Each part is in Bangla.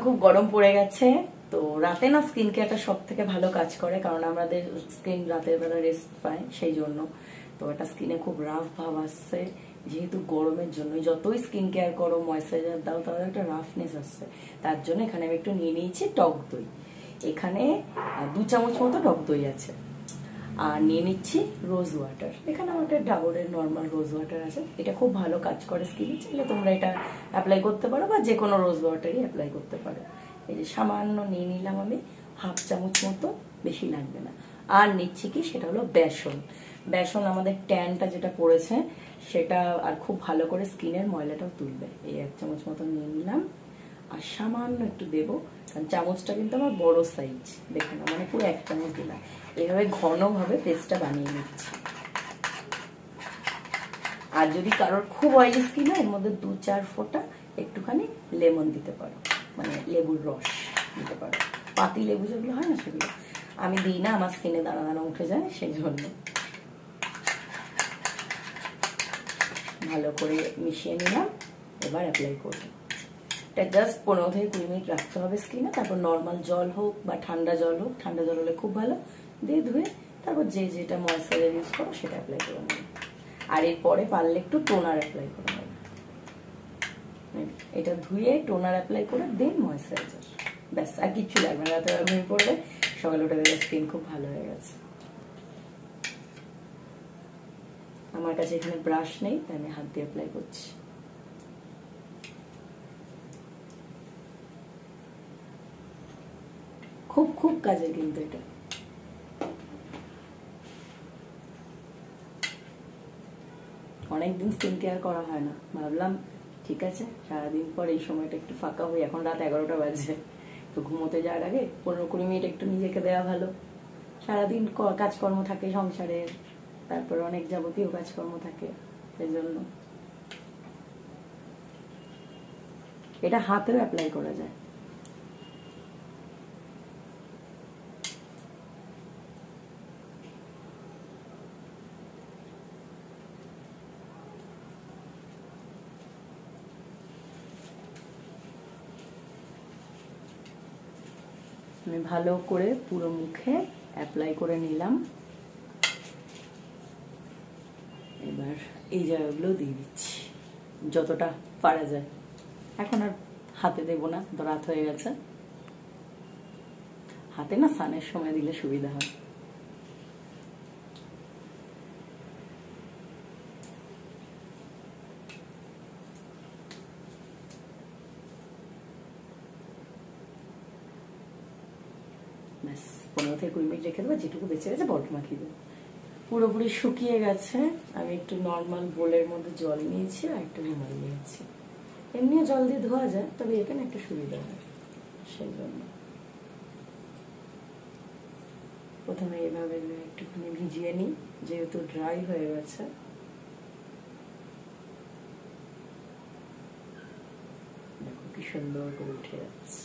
খুব গরম পড়ে গেছে তো রাতে না স্কিন কেয়ারটা সব থেকে ভালো কাজ করে, কারণ আমাদের স্কিন রাতের বেলা রেস্ট পায়, সেই জন্য। তো এটা স্কিনে খুব রাফ ভাব আসছে, যেহেতু গরমের জন্য যতই স্কিন কেয়ার করো ময়েশ্চারাইজার দাও তাহলে একটা রাফনেস আসছে। তার জন্য এখানে আমি একটু নিয়ে নিয়েছি টক দই। এখানে 2 চামচ মতো টক দই আছে। আর নিয়ে নিচ্ছি রোজ ওয়াটার। এখানে আমাদের ডাবরের নর্মাল রোজ ওয়াটার আছে, এটা খুব ভালো কাজ করে স্কিনে, চাইলে তোমরা এটা অ্যাপ্লাই করতে পারো বা যে কোনো রোজ ওয়াটারই অ্যাপ্লাই করতে পারো। এই যে সামান্য নিয়ে নিলাম আমি, 1/2 চামচ মতো, বেশি লাগবে না। আর নিচ্ছি কি, সেটা হলো বেসন। বেসন আমাদের ট্যানটা যেটা পড়েছে সেটা আর খুব ভালো করে স্কিনের ময়লাটাও তুলবে। এই 1 চামচ মতো নিয়ে নিলাম। আর সামান্য একটু দেবো, কারণ চামচটা কিন্তু আমার বড় সাইজ, দেখুন মানে পুরো 1 চামচ দিলাম। এইভাবে ঘনভাবে পেস্টটা বানিয়ে নিচ্ছি। আর যদি কারোর খুব অয়েলি স্কিন হয়, এর মধ্যে 2-4 ফোঁটা একটুখানি লেমন দিতে পারো, মানে লেবুর রস দিতে পারো। পাতি লেবু যেগুলো হয় না সেগুলো আমি দিই না, আমার স্কিনে দানা দানা উঠে যায়, সেই জন্য। ভালো করে মিশিয়ে নিলাম, এবার অ্যাপ্লাই করবো। এটা জাস্ট 15 থেকে 20 মিনিট রাখতে হবে স্কিনে। তারপর নর্মাল জল হোক বা ঠান্ডা জল হোক, ঠান্ডা জল হলে খুব ভালো, দিয়ে ধুয়ে তারপর যে যেটা ময়েশ্চারাইজার ইউজ করো সেটা অ্যাপ্লাই করে নেবে। আর এরপরে পারলে একটু টোনার অ্যাপ্লাই করে নেবে। এটা ধুয়ে টোনার অ্যাপ্লাই করে দেন ময়েশ্চারাইজার, ব্যাস আর কিচ্ছু লাগবে না। রাতে ঘুমিয়ে পড়লে সকালে উঠে দেখবে স্কিন খুব ভালো হয়ে গেছে। আমার কাছে এখানে ব্রাশ নেই, তাই আমি হাত দিয়ে অ্যাপ্লাই করছি। খুব খুব কাজের কিন্তু এটা। অনেকদিন স্কিন কেয়ার করা হয় না, ভাবলাম ঠিক আছে সারাদিন পর এই সময়টা একটু ফাঁকা হই। এখন রাত 11টা বাজে, তো ঘুমোতে যাওয়ার আগে 15-20 মিনিট একটু নিজেকে দেওয়া ভালো। সারাদিন কাজকর্ম থাকে সংসারের, তারপর অনেক যাবতীয় কাজকর্ম থাকে, সেই জন্য। এটা হাতেও অ্যাপ্লাই করা যায়। আমি ভালো করে পুরো মুখে অ্যাপ্লাই করে নিলাম। এবার এই জায়গাগুলো দিয়ে দিচ্ছি যতটা পারা যায়। এখন আর হাতে দেবো না, তো রাত হয়ে গেছে। হাতে না স্নানের সময় দিলে সুবিধা হয়। ব্যাস 15 থেকে 20 মিনিট রেখে দেবো, যেটুকু বেঁচে গেছে বরফ মাখিয়ে দেবো। পুরোপুরি শুকিয়ে গেছে। আমি একটু নর্মাল বোলের মধ্যে জল নিয়েছি আর একটু রুমাল নিয়েছি। এমনিও জল দিয়ে ধোয়া যায়, তবে এখানে একটু সুবিধা হয়, সেই জন্য। প্রথমে এভাবে একটুখানি ভিজিয়ে নিই, যেহেতু ড্রাই হয়ে গেছে। দেখো কি সুন্দর করে উঠে যাচ্ছে।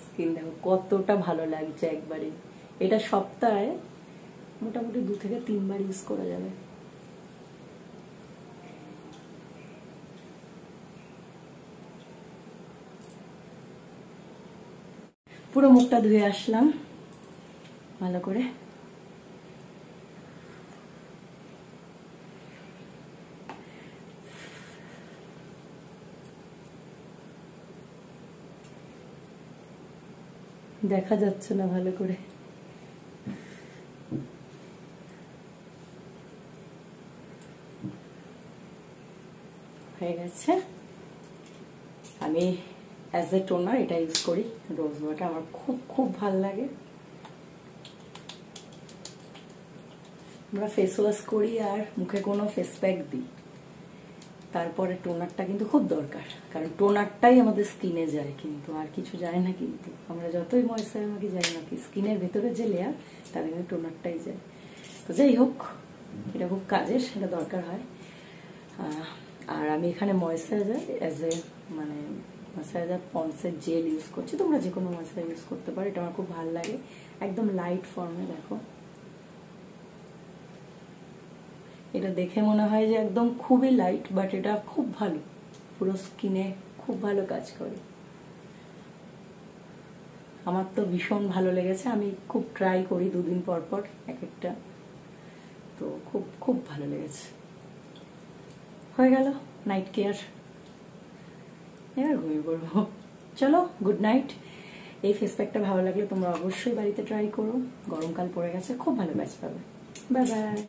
স্কিন দেখো কতটা ভালো লাগছে একবারে। এটা সপ্তাহে মোটামুটি 2 থেকে 3 বার ইউজ করা যাবে। পুরো মুখটা ধুয়ে আসলাম ভালো করে। দেখা যাচ্ছে না ভালো করে। হয়ে গেছে। আমি অ্যাজ এ টোনার এটা ইউজ করি, রোজ ওয়াটার। আমার খুব খুব ভালো লাগে। আমরা ফেস ওয়াশ করি আর মুখে কোনো ফেস প্যাক দিই, তারপরে টোনারটা কিন্তু খুব দরকার, কারণ টোনারটাই আমাদের স্কিনে যায়, কিন্তু আর কিছু যায় না। কিন্তু আমরা যতই ময়েশ্চারাইজার মাখি যাই নাকি, স্কিনের ভেতরে যে লেয়ার তার কিন্তু টোনারটাই যায়। তো যাই হোক, এটা খুব কাজের, সেটা দরকার হয়। আর আমি এখানে ময়েশ্চারাইজার অ্যাজ এ মানে ময়েশ্চারাইজার পন্ডসের জেল ইউজ করছি, তোমরা যে কোনো ময়েশ্চারাইজার ইউজ করতে পারো, এটা আমার খুব ভালো লাগে, একদম লাইট ফর্মে। দেখো এটা দেখে মনে হয় যে একদম খুবই লাইট, বাট এটা খুব ভালো, পুরো স্কিনে খুব ভালো কাজ করে। আমার তো ভীষণ ভালো লেগেছে, আমি খুব ট্রাই করি 2 দিন পর পর এক একটা, তো খুব খুব ভালো লেগেছে। হয়ে গেল নাইট কেয়ার, এবার ঘুমিয়ে পড়বো। চলো গুড নাইট। এই ফেস প্যাকটা ভালো লাগলে তোমরা অবশ্যই বাড়িতে ট্রাই করো, গরমকাল পড়ে গেছে, খুব ভালো কাজ পাবে। Bye bye.